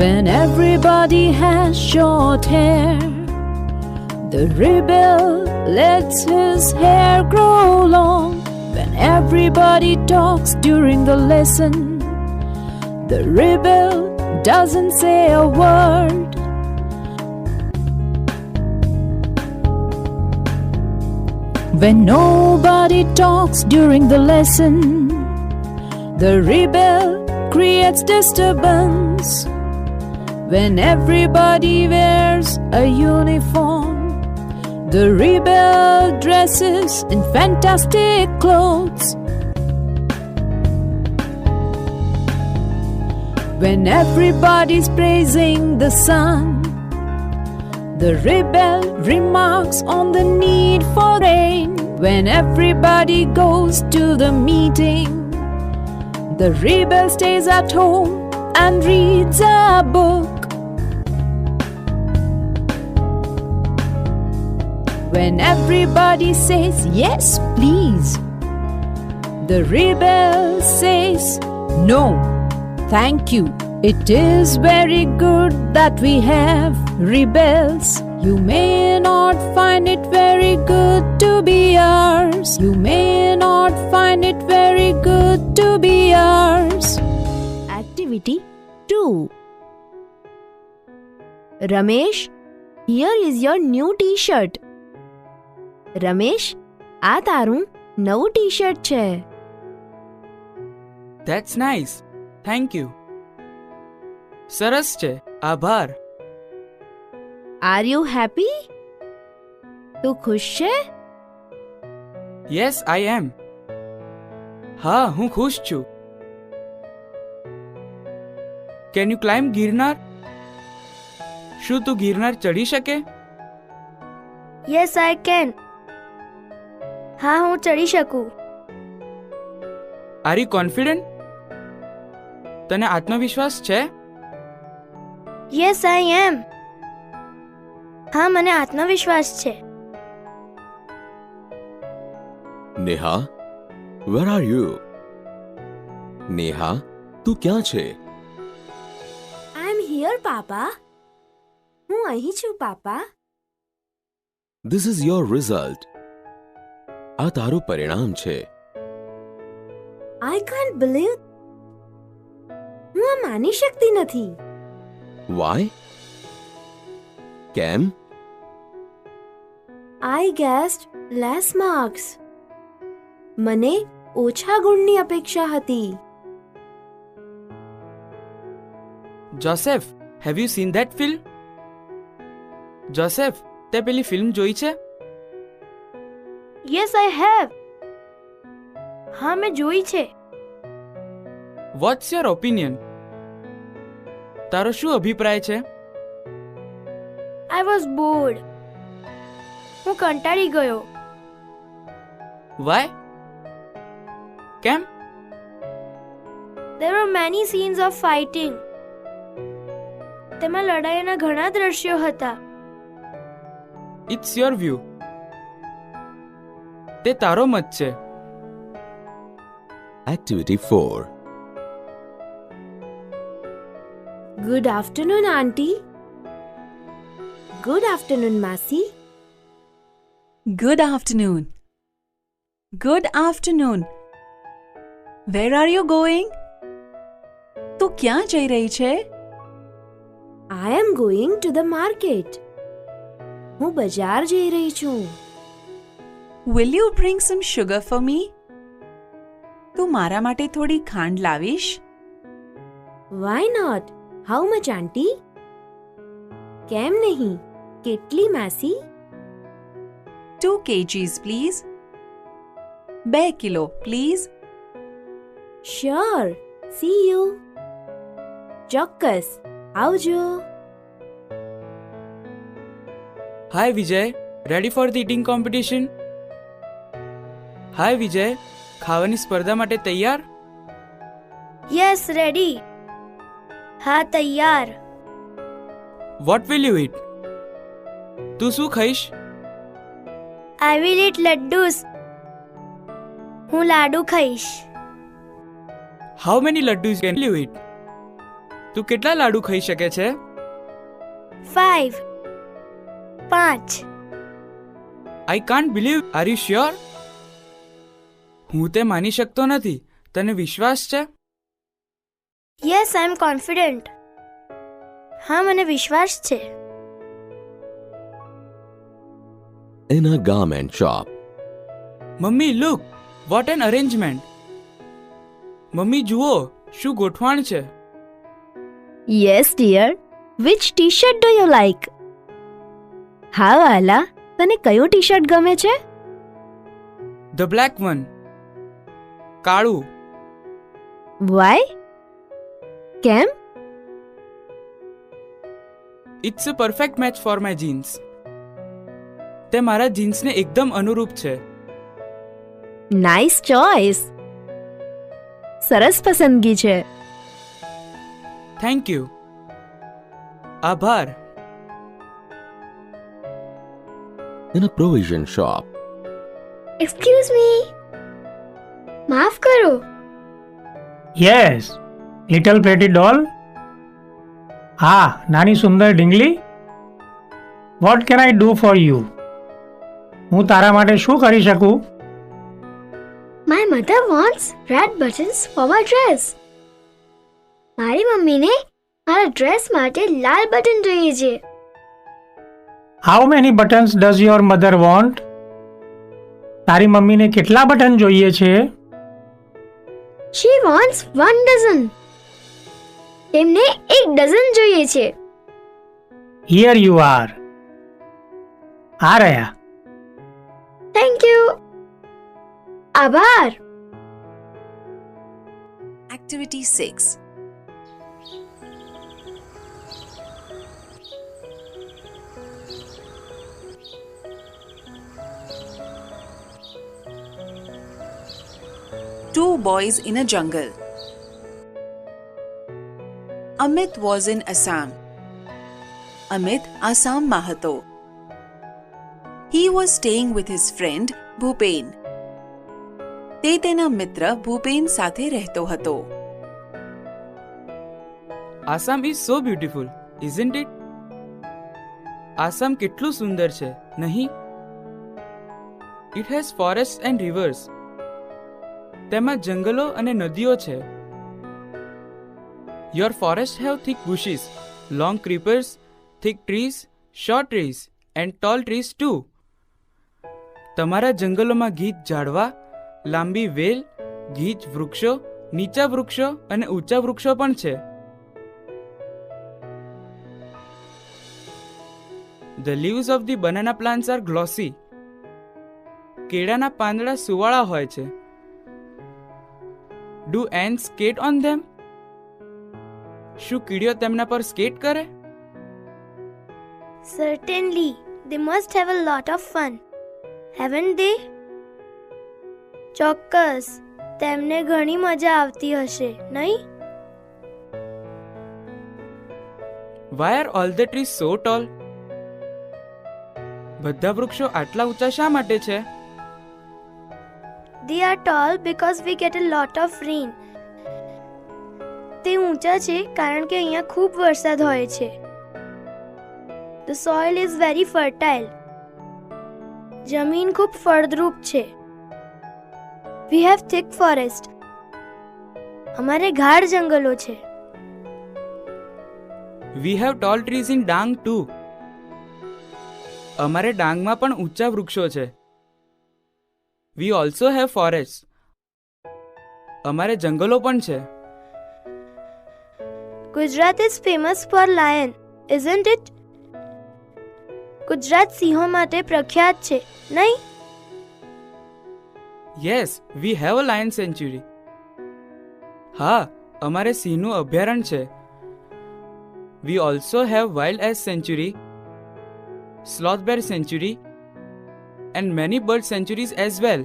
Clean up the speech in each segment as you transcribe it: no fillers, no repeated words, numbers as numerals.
When everybody has short hair, the rebel lets his hair grow long. When everybody talks during the lesson, the rebel doesn't say a word. When nobody talks during the lesson, the rebel creates disturbance. When everybody wears a uniform, the rebel dresses in fantastic clothes. When everybody's praising the sun, the rebel remarks on the need for rain. When everybody goes to the meeting, the rebel stays at home and reads a book. When everybody says, yes, please, the rebel says, no, thank you. It is very good that we have rebels. You may not find it very good to be ours. You may not find it very good to be ours. Activity 2. Ramesh, here is your new t-shirt. Ramesh, આ તારું નવું T-shirt છે. That's nice. Thank you. સરસ છે. આભાર. Are you happy? તું ખુશ છે? Yes, I am. હા, હું ખુશ છું. Can you climb Girnar? શું તું ગિરનાર ચડી શકે? Yes, I can. હા, હું ચડી શકું. Are you confident? તને આત્મવિશ્વાસ છે? Yes, I am. હા, મને આત્મવિશ્વાસ છે. Neha, where are you? Neha, તું ક્યાં છે? I am here, પાપા. હું અહીં છું, પાપા. This is your result. આ તારું પરિણામ છે. I can't believe. હું આ માની શકતી નથી. Why? કેમ? I guessed less marks. મને ઓછા ગુણની અપેક્ષા હતી. Joseph, have you seen that film? Joseph, તે પેલી ફિલ્મ જોઈ છે? Yes, I have. હા, મેં જોઈ છે. What's your opinion? તારો શું અભિપ્રાય છે? I was bored. હું કંટાળી ગયો. Why? કેમ? There were many scenes of fighting. તેમાં લડાઈના ઘણા દ્રશ્યો હતા. It's your view. તે તારો મત છે. Activity 4. Good afternoon, Auntie. Good afternoon, Masi. Good afternoon. Good afternoon. Where are you going? તું ક્યાં જઈ રહી છે? I am going to the market. હું બજાર જઈ રહી છું. Will you bring some sugar for me? તું મારા માટે થોડી ખાંડ લાવીશ? Why not? How much, Auntie? કેમ નહીં? કેટલી, માસી? 2 kgs, please. 2 kilo, please. Sure. See you. ચોક્કસ. આવજો. Hi Vijay, ready for the eating competition? Hi Vijay, ખાવાની સ્પર્ધા માટે તૈયાર? Yes, ready. હા, તૈયાર. What will you eat? તું શું ખાઈશ? I will eat laddus. હું લાડુ ખાઈશ. How many laddus can you eat? તું કેટલા લાડુ ખાઈ શકે છે? 5. 5. I can't believe. Are you sure? હું તે માની શકતો નથી. તને વિશ્વાસ છે? Yes, I am confident. હા, મને વિશ્વાસ છે. In a garment shop. Mummy look, what an arrangement. Mummy જુઓ, શું ગોઠવણ છે. Yes dear, which T shirt do you like? હા વાલા, તને કયું ટી શર્ટ ગમે છે? The black one. કાળું. વાય? કેમ? It's a perfect match for my jeans. તે મારા જીન્સને એકદમ અનુરૂપ છે. Nice choice. સરસ પસંદગી છે. Thank you. આભાર. In a provision shop. Excuse me, માફ કરો. Yes, little pretty doll. હા, નાની સુંદર ઢીંગલી. What can I do for you? હું તારા માટે શું કરી શકું? My mother wants red buttons for my dress. મારી મમ્મીને મારા ડ્રેસ માટે લાલ બટન જોઈએ છે. How many buttons does your mother want? તારી મમ્મીને કેટલા બટન જોઈએ છે? શી વોન્ટ્સ 1 ડઝન. તેમને 1 ડઝન જોઈએ છે. Here you are. આ રહ્યા. Thank you. આભાર. Activity 6. Two boys in a jungle. Amit was in Assam. Amit આસામમાં હતો. He was staying with his friend Bhupen. તે તેના મિત્ર ભૂપેન સાથે રહેતો હતો. Assam is so beautiful, isn't it? Assam કેટલું સુંદર છે, નહીં? It has forest and rivers. તેમાં જંગલો અને નદીઓ છે. Your forest have thick bushes, long creepers, thick trees, short trees and tall trees too. તમારા જંગલોમાં ગીચ ઝાડવા, લાંબી વેલ, ગીચ વૃક્ષો, નીચા વૃક્ષો અને ઊંચા વૃક્ષો પણ છે. The leaves of the banana plants are glossy. કેળાના પાંદડા સુવાળા હોય છે. Do ants skate on them? શું કીડીઓ તેમના પર સ્કેટ કરે? Certainly, they must have a lot of fun. Haven't they? ચોક્કસ, તેમને ઘણી મજા આવતી હશે, નહીં? Why are all the trees so tall? બધા વૃક્ષો આટલા ઊંચા શા માટે છે? They are tall because we get a lot of rain. તે ઊંચા છે કારણ કે અહીંયા ખૂબ વરસાદ હોય છે. The soil is very fertile. જમીન ખૂબ ફળદ્રુપ છે. We have thick forest. અમારે ગાઢ જંગલો છે. We have tall trees in Dang too. અમારે ડાંગમાં પણ ઊંચા વૃક્ષો છે. We also have forests. અમારે જંગલો પણ છે. Gujarat is famous for lion, isn't it? Gujarat સિંહો માટે પ્રખ્યાત છે, નહીં? Yes, we have a lion sanctuary. હા, અમારે સિંહનું અભયારણ્ય છે. We also have wild ass sanctuary, sloth bear sanctuary and many bird sanctuaries as well.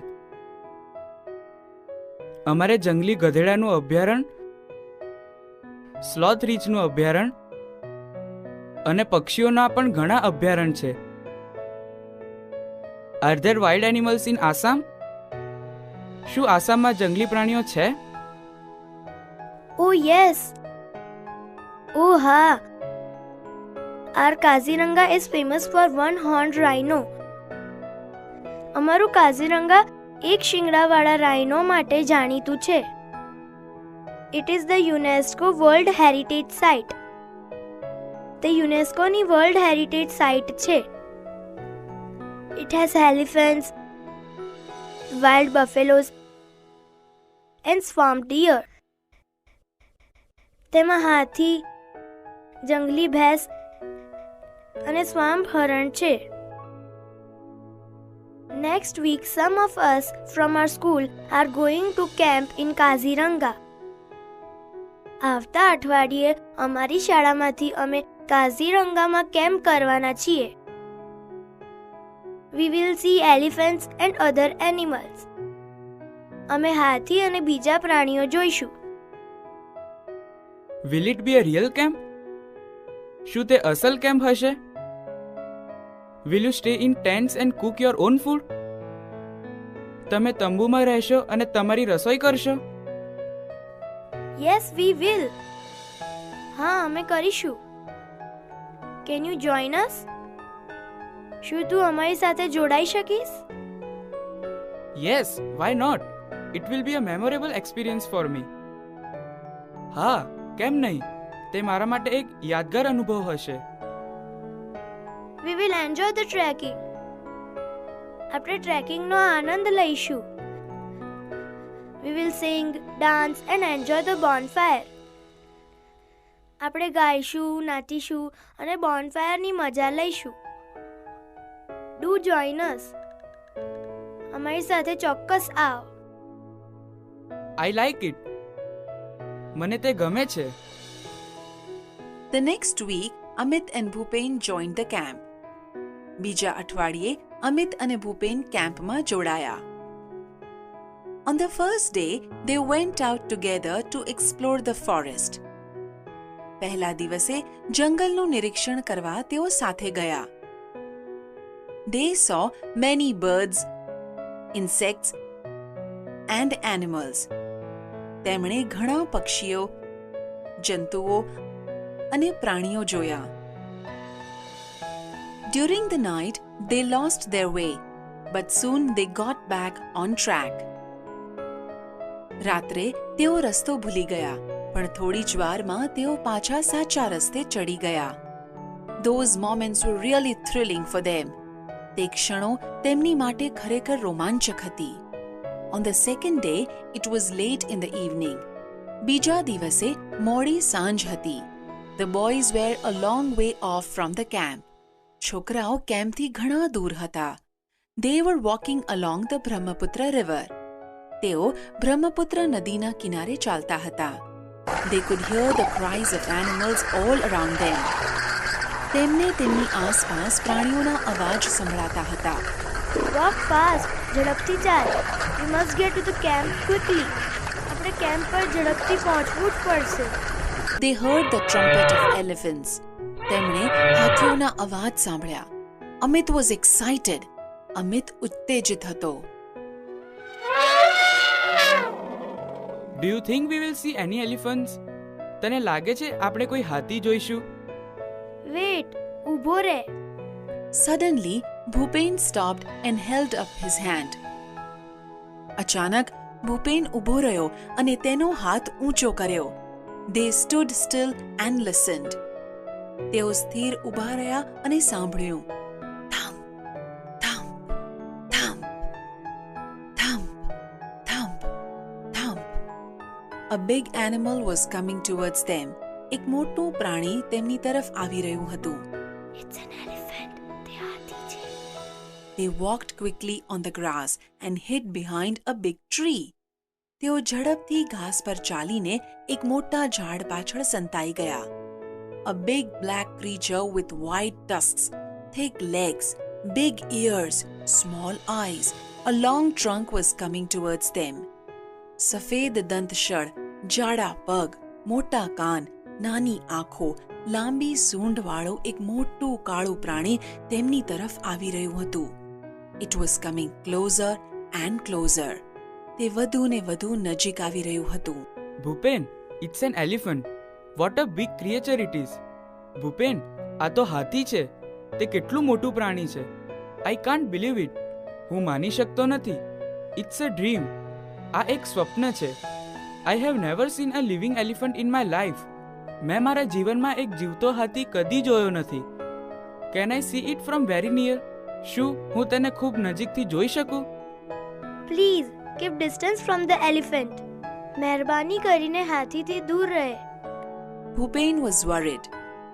અમારે જંગલી ગધેડાનું અભયારણ્ય, સ્લોથ રીછનું અભયારણ્ય અને પક્ષીઓના પણ ઘણા અભયારણ્ય છે. Are there wild animals in Assam? શું આસામમાં જંગલી પ્રાણીઓ છે? Oh yes. Oh ha! Our Kaziranga is famous for one-horned rhino. અમારું કાઝીરંગા એક શિંગડાવાળા રાઇનો માટે જાણીતું છે. It is the UNESCO World Heritage Site. તે યુનેસ્કોની વર્લ્ડ હેરિટેજ સાઇટ છે. It has elephants, wild buffaloes and swamp deer. તેમાં હાથી, જંગલી ભેંસ અને સ્વામ્પ હરણ છે. Next week, some of us from our school are going to camp in Kaziranga. આવતા અઠવાડિયે અમારી શાળામાંથી અમે કાઝીરંગામાં કેમ્પ કરવાના છીએ. We will see elephants and other animals. અમે હાથી અને બીજા પ્રાણીઓ જોઈશું. Will it be a real camp? શું તે અસલ કેમ્પ હશે? Will you stay in tents and cook your own food? તમે તંબુમાં રહેશો અને તમારી રસોઈ કરશો? Yes, we will. હા, અમે કરીશું. Can you join us? શું તું અમારી સાથે જોડાઈ શકીશ? Yes, why not? It will be a memorable experience for me. હા, કેમ નહીં? તે મારા માટે એક યાદગાર અનુભવ હશે. We will enjoy the trekking. આપણે ટ્રેકિંગનો આનંદ લઈશું. We will sing, dance and enjoy the bonfire. આપણે ગાઈશું, નાચીશું અને બોનફાયરની મજા લઈશું. Do join us. અમારી સાથે ચોક્કસ આવ. I like it. મને તે ગમે છે. The next week, Amit and Bhupen joined the camp. બીજા અઠવાડિયે અમિત અને ભૂપેન કેમ્પમાં જોડાયા. On the first day, they went out together to explore the forest. પહેલા દિવસે જંગલનું નિરીક્ષણ કરવા તેઓ સાથે ગયા. They saw many birds, insects and animals. તેમણે ઘણા પક્ષીઓ, જંતુઓ અને પ્રાણીઓ જોયા. During the night, they lost their way, but soon they got back on track. રાત્રે તેઓ રસ્તો ભૂલી ગયા, પણ થોડી જ વારમાં તેઓ પાછા સાચા રસ્તે ચડી ગયા. Those moments were really thrilling for them. તે ક્ષણો તેમની માટે ખરેખર રોમાંચક હતી. On the second day, it was late in the evening. બીજા દિવસે મોડી સાંજ હતી. The boys were a long way off from the camp. છોકરાઓ કેમ્પથી ઘણા દૂર હતા. They were walking along the Brahmaputra river. તેઓ બ્રહ્મપુત્ર નદીના કિનારે ચાલતા હતા. They could hear the cries of animals all around them. તેમને તેમની આસપાસ પ્રાણીઓના અવાજ સંભળાતા હતા. Walk fast. ઝડપથી ચાલ. We must get to the camp quickly. આપણે કેમ્પ પર ઝડપથી પહોંચવું જ પડશે. They heard the trumpet of elephants. તેમણે હાથીઓના અવાજ સાંભળ્યા. Amit was excited. અમિત ઉત્તેજિત હતો. Do you think we will see any elephants? તને લાગે છે આપણે કોઈ હાથી જોઈશું? Wait, ઊભો રહે. Suddenly, Bhupen stopped and held up his hand. અચાનક ભૂપેન ઊભો રહ્યો અને તેનો હાથ ઊંચો કર્યો. They stood still and listened. તેઓ સ્થિર ઊભા રહ્યા અને સાંભળ્યું. થમ્પ થમ્પ થમ્પ થમ્પ થમ્પ થમ્પ. A big animal was coming towards them. એક મોટું પ્રાણી તેમની તરફ આવી રહ્યું હતું. It's an elephant. તે હાથી છે. They walked quickly on the grass and hid behind a big tree. તેઓ ઝડપથી ઘાસ પર ચાલીને એક મોટા ઝાડ પાછળ સંતાઈ ગયા. A big black creature with white tusks, thick legs, big ears, small eyes, a long trunk was coming towards them. સફેદ દંતશળ, જાડા પગ, મોટા કાન, નાની આંખો, લાંબી સૂંઢવાળો એક મોટું કાળું પ્રાણી તેમની તરફ આવી રહ્યું હતું. It was coming closer and closer. તે વધુ ને વધુ નજીક આવી રહ્યું હતું. Bhupen, it's an elephant. What a big creature it is. Bhupen, આ તો હાથી છે. તે કેટલું મોટું પ્રાણી છે. I can't believe it. હું માની શકતો નથી. It's a dream. આ એક સ્વપ્ન છે. I have never seen a living elephant in my life. મેં મારા જીવનમાં એક જીવતો હાથી કદી જોયો નથી. Can I see it from very near? શું હું તેને ખૂબ નજીકથી જોઈ શકું? Please keep distance from the elephant. મહેરબાની કરીને હાથીથી દૂર રહે. Bhupen was worried.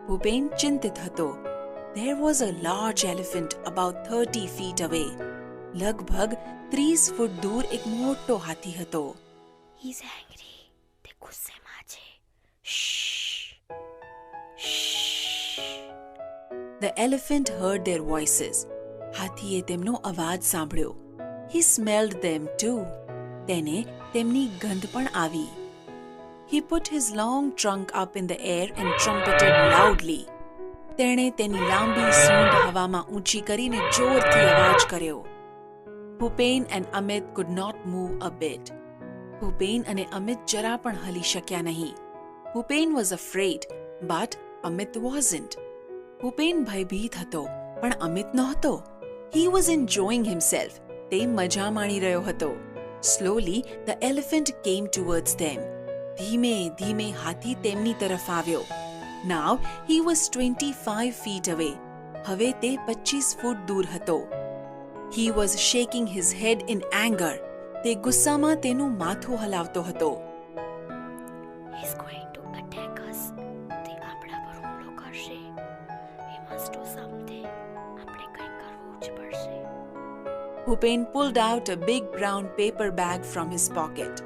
Bhupen ચિંતિત હતો. There was a large elephant about 30 feet away. લગભગ 30 ફૂટ દૂર એક મોટો હાથી હતો. He is angry. તે ગુસ્સેમાં છે. Shh. Shh. The elephant heard their voices. હાથીએ તેમનો અવાજ સાંભળ્યો. He smelled them too. તેને તેમની ગંધ પણ આવી. He put his long trunk up in the air and trumpeted loudly. તેણે તેની લાંબી સૂંઢ હવામાં ઊંચી કરીને જોરથી અવાજ કર્યો. Bhupen and Amit could not move a bit. Bhupen અને અમિત જરા પણ હલી શક્યા નહીં. Bhupen was afraid, but Amit wasn't. Bhupen ભયભીત હતો, પણ અમિત નહોતો. He was enjoying himself. તે મજા માણી રહ્યો હતો. Slowly, the elephant came towards them. ધીમે ધીમે હાથી તેમની તરફ આવ્યો. Now he was 25 feet away. હવે તે 25 ફૂટ દૂર હતો. He was shaking his head in anger. તે ગુસ્સામાં તેનું માથું હલાવતો હતો. He is going to attack us. તે આપણા પર હુમલો કરશે. We must do something. આપણે કંઈક કરવું જ પડશે. Bhupen pulled out a big brown paper bag from his pocket.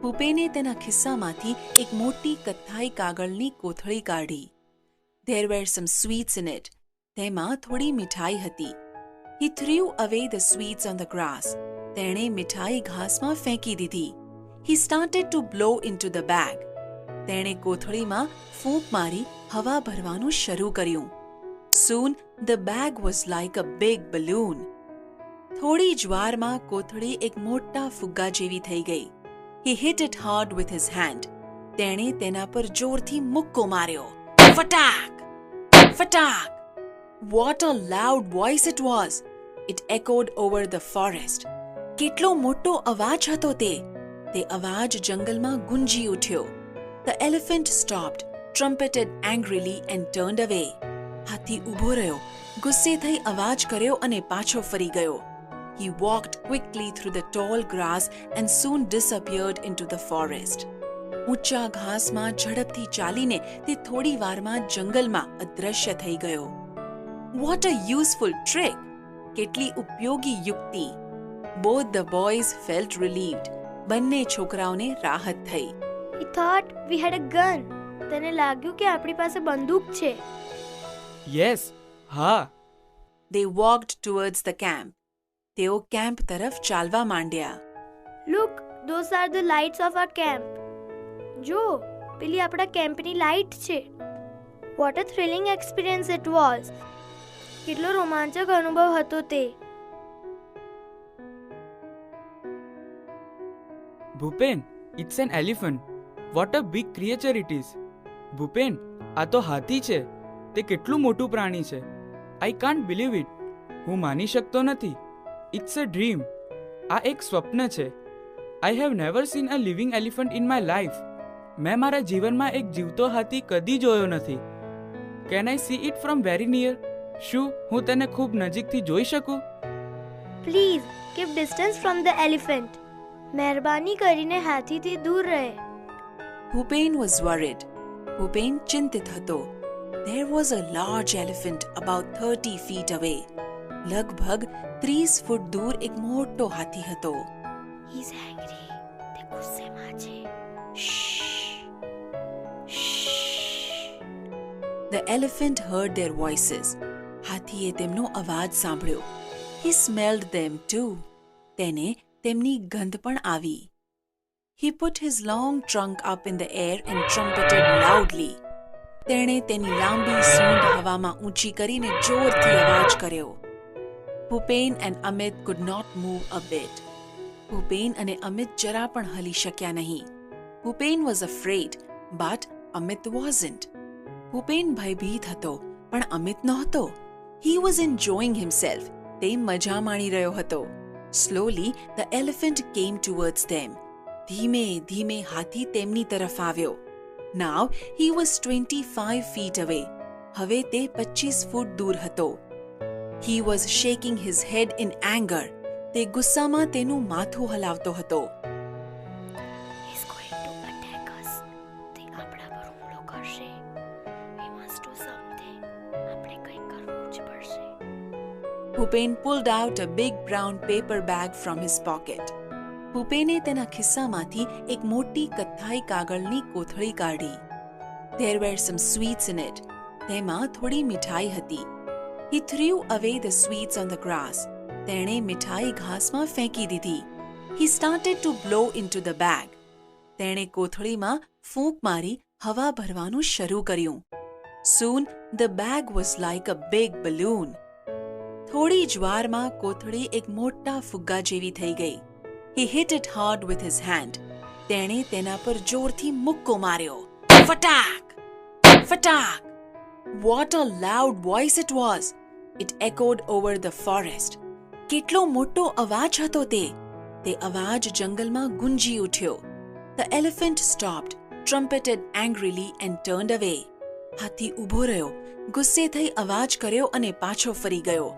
ભૂપેને તેના ખિસ્સામાંથી એક મોટી કથ્થાઈ કાગળની કોથળી કાઢી. There were some sweets in it. તેમાં થોડી મિઠાઈ હતી. He threw away the sweets on the grass. તેણે મિઠાઈ ઘાસમાં ફેંકી દીધી. He started to blow into the bag. તેણે કોથળીમાં ફૂંક મારી હવા ભરવાનું શરૂ કર્યું. Soon the bag was like a big balloon. થોડી જ વારમાં કોથળી એક મોટા ફુગ્ગા જેવી થઈ ગઈ. He hit it hard with his hand. તેણે તેના પર જોરથી મુક્કો માર્યો. Fatak! Fatak! What a loud voice it was! It echoed over the forest. કેટલો મોટો અવાજ હતો તે. તે અવાજ જંગલમાં ગુંજી ઉઠ્યો. The elephant stopped, trumpeted angrily and turned away. હાથી ઊભો રહ્યો, ગુસ્સે થઈ અવાજ કર્યો અને પાછો ફરી ગયો. He walked quickly through the tall grass and soon disappeared into the forest. ઊંચા ઘાસમાં ઝડપથી ચાલીને તે થોડી વારમાં જંગલમાં અદૃશ્ય થઈ ગયો. What a useful trick! કેટલી ઉપયોગી યુક્તિ! Both the boys felt relieved. બંને છોકરાઓને રાહત થઈ. He thought we had a gun. તેને લાગ્યું કે આપણી પાસે બંદૂક છે. યસ, હા. They walked towards the camp. તેઓ કેમ્પ તરફ ચાલવા માંડ્યા. Look, those are the lights of our camp. જો, પેલી આપણા કેમ્પની લાઇટ છે. What a thrilling experience it was. કેટલો રોમાંચક અનુભવ હતો તે. Bhupen, it's an elephant. What a big creature it is. Bhupen, આ તો હાથી છે. તે કેટલું મોટું પ્રાણી છે. I can't believe it. હું માની શકતો નથી. It's a dream. આ એક સ્વપ્ન છે. I have never seen a living elephant in my life. મેં મારા જીવનમાં એક જીવતો હાથી કદી જોયો નથી. Can I see it from very near? શું હું તેને ખૂબ નજીકથી જોઈ શકું? Please keep distance from the elephant. મહેરબાની કરીને હાથીથી દૂર રહે. Bhupen was worried. ભૂપેન ચિંતિત હતો. There was a large elephant about 30 feet away. લગભગ 30 ફૂટ દૂર એક મોટો હાથી હતો. He is angry. તે ગુસ્સેમાં છે. Shh. Shh. The elephant heard their voices. હાથીએ તેમનો અવાજ સાંભળ્યો. He smelled them too. તેને તેમની ગંધ પણ આવી. He put his long trunk up in the air and trumpeted loudly. તેણે તેની લાંબી સૂંઢ હવામાં ઊંચી કરીને જોરથી અવાજ કર્યો. Bhupen and Amit could not move a bit. Bhupen અને અમિત જરા પણ હલી શક્યા નહીં. Bhupen was afraid, but Amit wasn't. Bhupen ભયભીત હતો, પણ અમિત નહોતો. He was enjoying himself. તે મજા માણી રહ્યો હતો. Slowly, the elephant came towards them. ધીમે ધીમે હાથી તેમની તરફ આવ્યો. Now, he was 25 feet away. હવે તે 25 ફૂટ દૂર હતો. He was shaking his head in anger. તે ગુસ્સામાં તેનું માથું હલાવતો હતો. He's going to attack us. તે આપણા પર હુમલો કરશે. We must do something. આપણે કંઈક કરવું જ પડશે. Bhupen pulled out a big brown paper bag from his pocket. ભૂપેને તેના ખિસ્સામાંથી એક મોટી કથ્થાઈ કાગળની કોથળી કાઢી. There were some sweets in it. તેમાં થોડી મીઠાઈ હતી. He threw away the sweets on the grass. તેણે મીઠાઈ ઘાસમાં ફેંકી દીધી. He started to blow into the bag. તેણે કોથળીમાં ફૂંક મારી હવા ભરવાનું શરૂ કર્યું. Soon the bag was like a big balloon. થોડી જ વારમાં કોથળી એક મોટા ફુગ્ગા જેવી થઈ ગઈ. He hit it hard with his hand. તેણે તેના પર જોરથી મુક્કો માર્યો. ફટાક! ફટાક! What a loud voice it was! It echoed over the forest. કેટલો મોટો અવાજ હતો તે! તે અવાજ જંગલમાં ગુંજી ઉઠ્યો. The elephant stopped, trumpeted angrily and turned away. હાથી ઊભો રહ્યો, ગુસ્સે થઈ અવાજ કર્યો અને પાછો ફરી ગયો.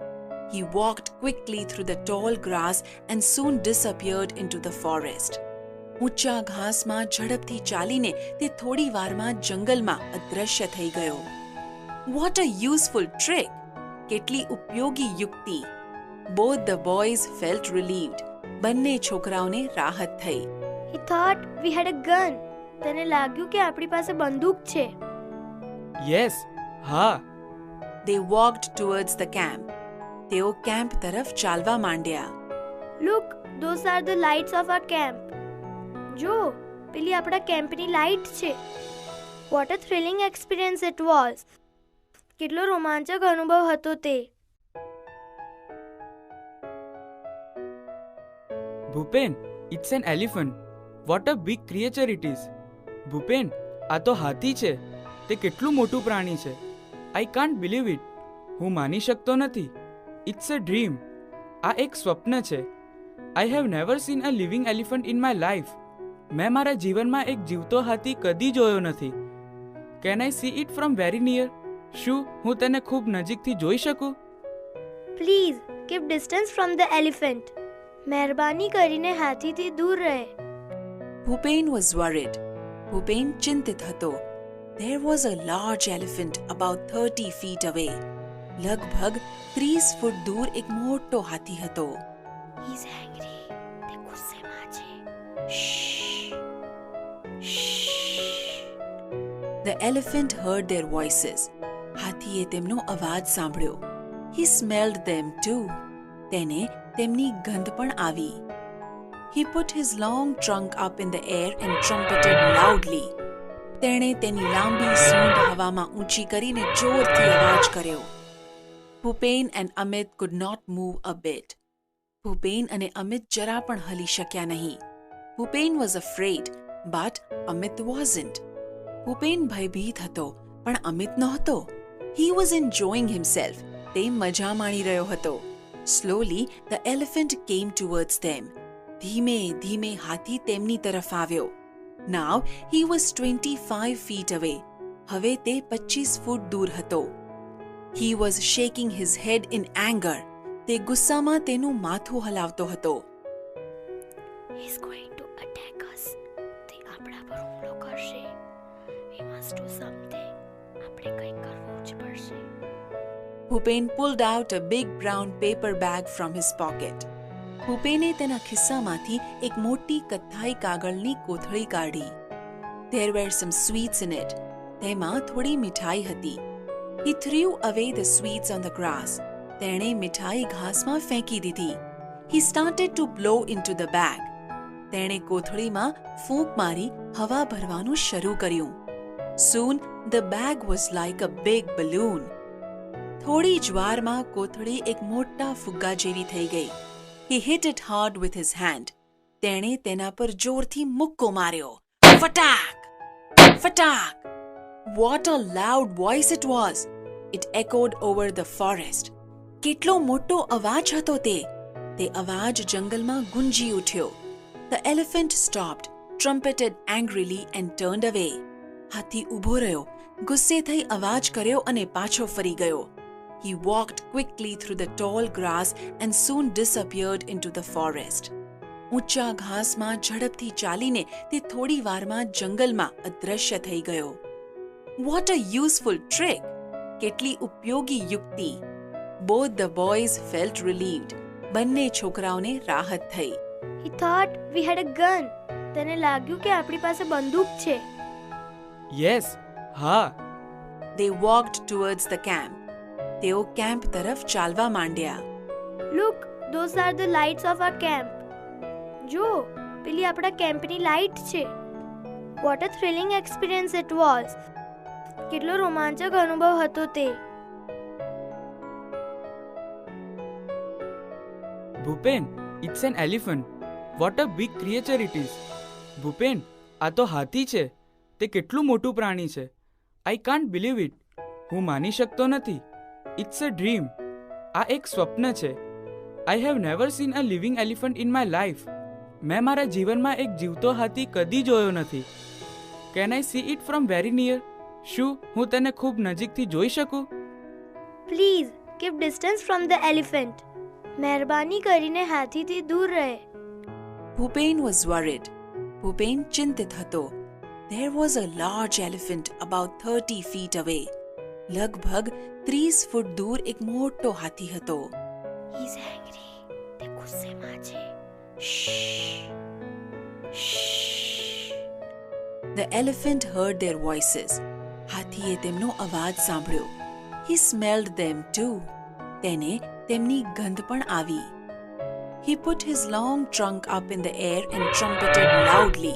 He walked quickly through the tall grass and soon disappeared into the forest. ઊંચા ઘાસમાં ઝડપથી ચાલીને તે થોડી વારમાં જંગલમાં અદૃશ્ય થઈ ગયો. What a useful trick! કેટલી ઉપયોગી યુક્તિ! Both the boys felt relieved. બંને છોકરાઓને રાહત થઈ. He thought we had a gun. તેને લાગ્યું કે આપણી પાસે બંદૂક છે. યસ, હા. They walked towards the camp. તેઓ કેમ્પ તરફ ચાલવા માંડ્યા. Look, those are the lights of our camp. જો, પેલી આપણા કેમ્પની લાઇટ છે. What a thrilling experience it was. કેટલો રોમાંચક અનુભવ હતો તે. Bhupen, it's an elephant. What a big creature it is. Bhupen, આ તો હાથી છે. તે કેટલું મોટું પ્રાણી છે. I can't believe it. હું માની શકતો નથી. It's a dream. આ એક સ્વપ્ન છે. I have never seen a living elephant in my life. મેં મારા જીવનમાં એક જીવતો હાથી કદી જોયો નથી. Can I see it from very near? શું હું તેને ખૂબ નજીકથી જોઈ શકું? Please keep distance from the elephant. મહેરબાની કરીને હાથીથી દૂર રહે. Bhupen was worried. ભૂપેન ચિંતિત હતો. There was a large elephant about 30 feet away. લગભગ 30 ફૂટ દૂર એક મોટો હાથી હતો. He's angry. તે ગુસ્સેમાં છે. Shh. Shh. The elephant heard their voices. હાથીએ તેમનો અવાજ સાંભળ્યો. He smelled them too. તેને તેમની ગંધ પણ આવી. He put his long trunk up in the air and trumpeted loudly. તેણે તેની લાંબી સૂંઢ હવામાં ઊંચી કરીને જોરથી અવાજ કર્યો. Bhupen and Amit could not move a bit. Bhupen અને અમિત જરા પણ હલી શક્યા નહીં. Bhupen was afraid, but Amit wasn't. Bhupen ભયભીત હતો, પણ અમિત નહોતો. He was enjoying himself. તે મજા માણી રહ્યો હતો. Slowly, the elephant came towards them. ધીમે ધીમે હાથી તેમની તરફ આવ્યો. Now, he was 25 feet away. હવે તે 25 ફૂટ દૂર હતો. He was shaking his head in anger. તે ગુસ્સામાં તેનું માથું હલાવતો હતો. He's going to attack us. તે આપણા પર હુમલો કરશે. We must do something. આપણે કંઈક કરવું જ પડશે. Bhupen pulled out a big brown paper bag from his pocket. ભૂપેને તેના ખિસ્સામાંથી એક મોટી કથ્થાઈ કાગળની કોથળી કાઢી. There were some sweets in it. તેમાં થોડી મીઠાઈ હતી. He threw away the sweets on the grass. તેણે મીઠાઈ ઘાસમાં ફેંકી દીધી. He started to blow into the bag. તેણે કોથળીમાં ફૂંક મારી હવા ભરવાનું શરૂ કર્યું. Soon the bag was like a big balloon. થોડી જ વારમાં કોથળી એક મોટા ફુગ્ગા જેવી થઈ ગઈ. He hit it hard with his hand. તેણે તેના પર જોરથી મુક્કો માર્યો. ફટાક! ફટાક! What a loud voice it was! It echoed over the forest. કેટલો મોટો અવાજ હતો તે! તે અવાજ જંગલમાં ગુંજી ઉઠ્યો. The elephant stopped, trumpeted angrily and turned away. હાથી ઊભો રહ્યો, ગુસ્સે થઈ અવાજ કર્યો અને પાછો ફરી ગયો. He walked quickly through the tall grass and soon disappeared into the forest. ઊંચા ઘાસમાં ઝડપથી ચાલીને તે થોડી વારમાં જંગલમાં અદૃશ્ય થઈ ગયો. What a useful trick! કેટલી ઉપયોગી યુક્તિ! Both the boys felt relieved. બંને છોકરાઓને રાહત થઈ. He thought we had a gun. તેને લાગ્યું કે આપણી પાસે બંદૂક છે. યસ, હા. They walked towards the camp. તેઓ કેમ્પ તરફ ચાલવા માંડ્યા. Look, those are the lights of our camp. જો, પેલી આપણા કેમ્પની લાઇટ છે. What a thrilling experience it was. કેટલો રોમાંચક અનુભવ હતો તે. Bhupen, it's an elephant. What a big creature it is. Bhupen, આ તો હાથી છે. તે કેટલું મોટું પ્રાણી છે. I can't believe it. હું માની શકતો નથી. It's a dream. આ એક સ્વપ્ન છે. I have never seen a living elephant in my life. મેં મારા જીવનમાં એક જીવતો હાથી કદી જોયો નથી. Can I see it from very near? શું હું તેને ખૂબ નજીકથી જોઈ શકું? Please keep distance from the elephant. મહેરબાની કરીને હાથીથી દૂર રહે. Bhupen was worried. Bhupen ચિંતિત હતો. There was a large elephant about 30 feet away. લગભગ 30 ફૂટ દૂર એક મોટો હાથી હતો. He's angry. તે ગુસ્સેમાં છે. Shh. Shh. The elephant heard their voices. હાથીએ તેમનો અવાજ સાંભળ્યો. He smelled them too. તેને તેમની ગંધ પણ આવી. He put his long trunk up in the air and trumpeted loudly.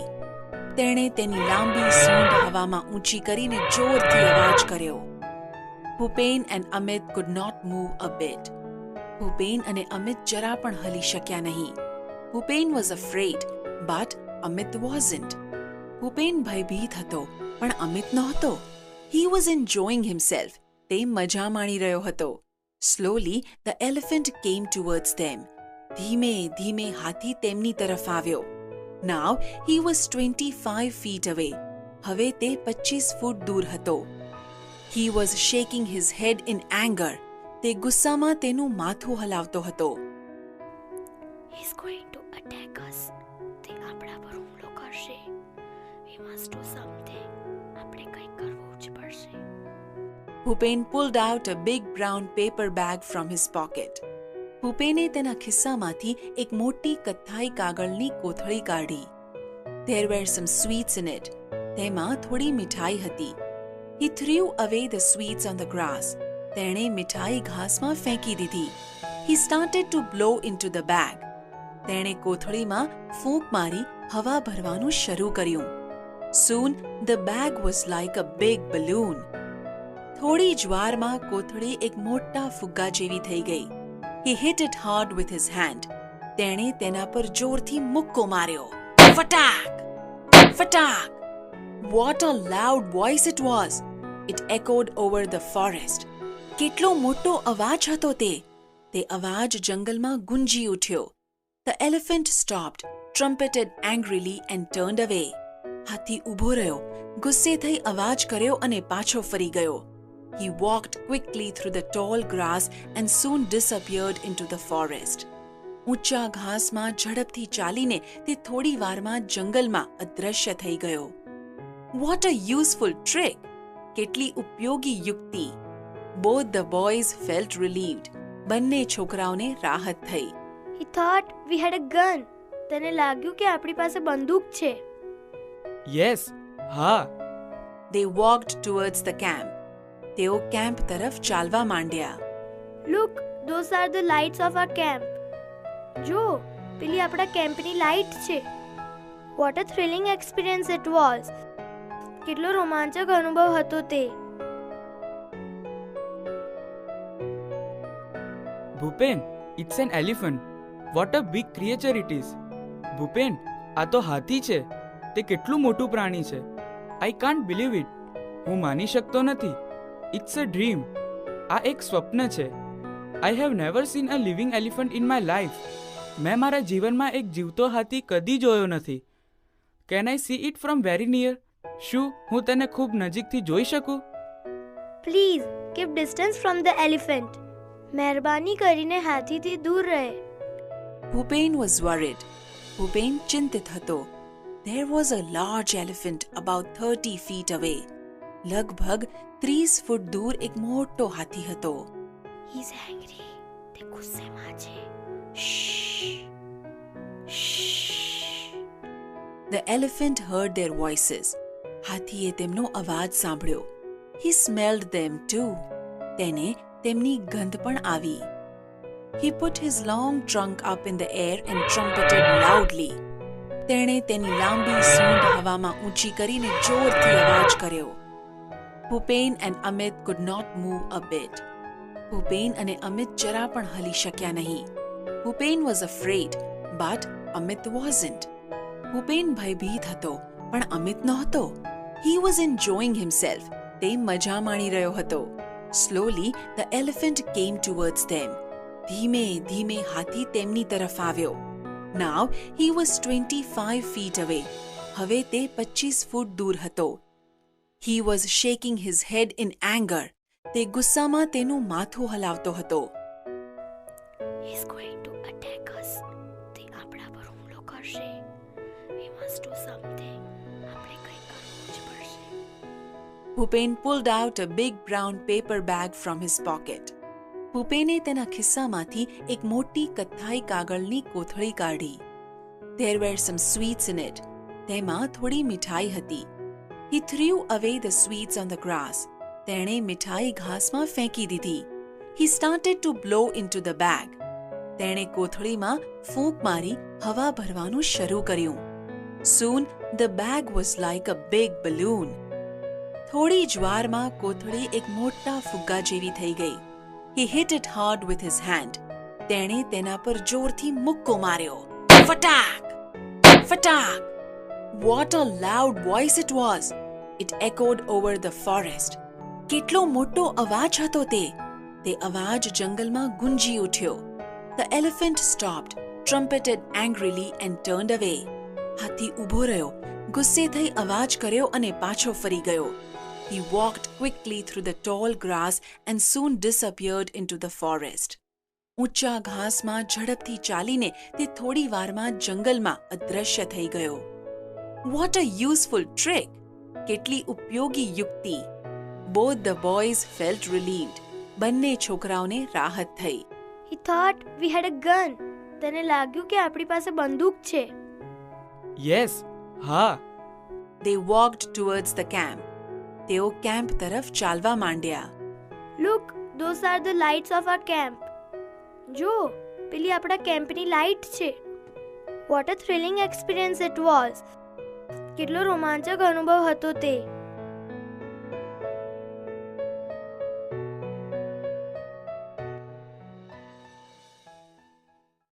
તેણે તેની લાંબી સૂંઢ હવામાં ઊંચી કરીને જોરથી અવાજ કર્યો. Bhupen and Amit could not move a bit. Bhupen અને અમિત જરા પણ હલી શક્યા નહીં. Bhupen was afraid, but Amit wasn't. Bhupen ભયભીત હતો, પણ અમિત નહોતો. He was enjoying himself. તે મજા માણી રહ્યો હતો. Slowly, the elephant came towards them. ધીમે ધીમે હાથી તેમની તરફ આવ્યો. Now, he was 25 feet away. હવે તે 25 ફૂટ દૂર હતો. He was shaking his head in anger. તે ગુસ્સામાં તેનું માથું હલાવતો હતો. He's going to attack us. તે આપણા પર હુમલો કરશે. We must do something. આપણે કંઈક કરવું જ પડશે. Bhupen pulled out a big brown paper bag from his pocket. Bhupene તેના ખિસ્સામાંથી એક મોટી કથ્થાઈ કાગળની કોથળી કાઢી. There were some sweets in it. તેમાં થોડી મિઠાઈ હતી. He threw away the sweets on the grass. તેણે મિઠાઈ ઘાસમાં ફેંકી દીધી. He started to blow into the bag. તેણે કોથળીમાં ફૂંક મારી હવા ભરવાનું શરૂ કર્યું. Soon the bag was like a big balloon. થોડી જ વારમાં કોથળી એક મોટા ફુગ્ગા જેવી થઈ ગઈ. He hit it hard with his hand. તેણે તેના પર જોરથી મુક્કો માર્યો. ફટાક! ફટાક! What a loud voice it was! It echoed over the forest. કેટલો મોટો અવાજ હતો તે! તે અવાજ જંગલમાં ગુંજી ઉઠ્યો. The elephant stopped, trumpeted angrily and turned away. હાથી ઊભો રહ્યો, ગુસ્સે થઈ અવાજ કર્યો અને પાછો ફરી ગયો. He walked quickly through the tall grass and soon disappeared into the forest. ઊંચા ઘાસમાં ઝડપથી ચાલીને તે થોડી વારમાં જંગલમાં અદૃશ્ય થઈ ગયો. What a useful trick! કેટલી ઉપયોગી યુક્તિ! Both the boys felt relieved. બંને છોકરાઓને રાહત થઈ. He thought we had a gun. તેને લાગ્યું કે આપણી પાસે બંદૂક છે. યસ, હા. They walked towards the camp. તેઓ કેમ્પ તરફ ચાલવા માંડ્યા. Look, those are the lights of our camp. જો, પેલી આપણા કેમ્પની લાઇટ છે. What a thrilling experience it was. કેટલો રોમાંચક અનુભવ હતો તે. Bhupen, it's an elephant. What a big creature it is. Bhupen, આ તો હાથી છે. તે કેટલું મોટું પ્રાણી છે. I can't believe it. હું માની શકતો નથી. It's a dream. આ એક સ્વપ્ન છે. I have never seen a living elephant in my life. મેં મારા જીવનમાં એક જીવતો હાથી કદી જોયો નથી. Can I see it from very near? શું હું તેને ખૂબ નજીકથી જોઈ શકું? Please keep distance from the elephant. મહેરબાની કરીને હાથીથી દૂર રહે. Bhupen was worried. Bhupen ચિંતિત હતો. There was a large elephant about 30 feet away. લગભગ 30 ફૂટ દૂર એક મોટો હાથી હતો. He is angry. તે ગુસ્સેમાં છે. Shh. Shh. The elephant heard their voices. હાથીએ તેમનો અવાજ સાંભળ્યો. He smelled them too. તેને તેમની ગંધ પણ આવી. He put his long trunk up in the air and trumpeted loudly. તેણે તેની લાંબી સૂંઢ હવામાં ઊંચી કરીને જોરથી અવાજ કર્યો. Bhupen and Amit could not move a bit. Bhupen અને Amit જરા પણ હલી શક્યા નહીં. Bhupen was afraid, but Amit wasn't. Bhupen ભયભીત હતો, પણ Amit નહોતો. He was enjoying himself. તે મજા માણી રહ્યો હતો. Slowly, the elephant came towards them. ધીમે ધીમે હાથી તેમની તરફ આવ્યો. Now he was 25 feet away. હવે તે 25 ફૂટ દૂર હતો. He was shaking his head in anger. તે ગુસ્સામાં તેનું માથું હલાવતો હતો. He is going to attack us. તે આપણા પર હુમલો કરશે. We must do something. આપણે કંઈક કરવું જ પડશે. Bhupen pulled out a big brown paper bag from his pocket. ભૂપેને તેના ખિસ્સામાંથી એક મોટી કથ્થાઈ કાગળની કોથળી કાઢી. There were some sweets in it. તેમાં થોડી મીઠાઈ હતી. He threw away the sweets on the grass. તેણે મીઠાઈ ઘાસમાં ફેંકી દીધી. He started to blow into the bag. તેણે કોથળીમાં ફૂંક મારી હવા ભરવાનું શરૂ કર્યું. Soon the bag was like a big balloon. થોડી જ વારમાં કોથળી એક મોટા ફુગ્ગા જેવી થઈ ગઈ. He hit it hard with his hand. તેણે તેના પર જોરથી મુક્કો માર્યો. Fatak! Fatak! What a loud voice it was! It echoed over the forest. કેટલો મોટો અવાજ હતો તે! તે અવાજ જંગલમાં ગુંજી ઉઠ્યો. The elephant stopped, trumpeted angrily and turned away. હાથી ઊભો રહ્યો, ગુસ્સે થઈ અવાજ કર્યો અને પાછો ફરી ગયો. He walked quickly through the tall grass and soon disappeared into the forest. ઊંચા ઘાસમાં ઝડપથી ચાલીને તે થોડી વારમાં જંગલમાં અદૃશ્ય થઈ ગયો. What a useful trick! કેટલી ઉપયોગી યુક્તિ! Both the boys felt relieved. બંને છોકરાઓને રાહત થઈ. He thought we had a gun. તેને લાગ્યું કે આપણી પાસે બંદૂક છે. યસ, હા. They walked towards the camp. તેઓ કેમ્પ તરફ ચાલવા માંડ્યા. Look, those are the lights of our camp. જો, પેલી આપણા કેમ્પની લાઇટ છે. What a thrilling experience it was. કેટલો રોમાંચક અનુભવ હતો તે.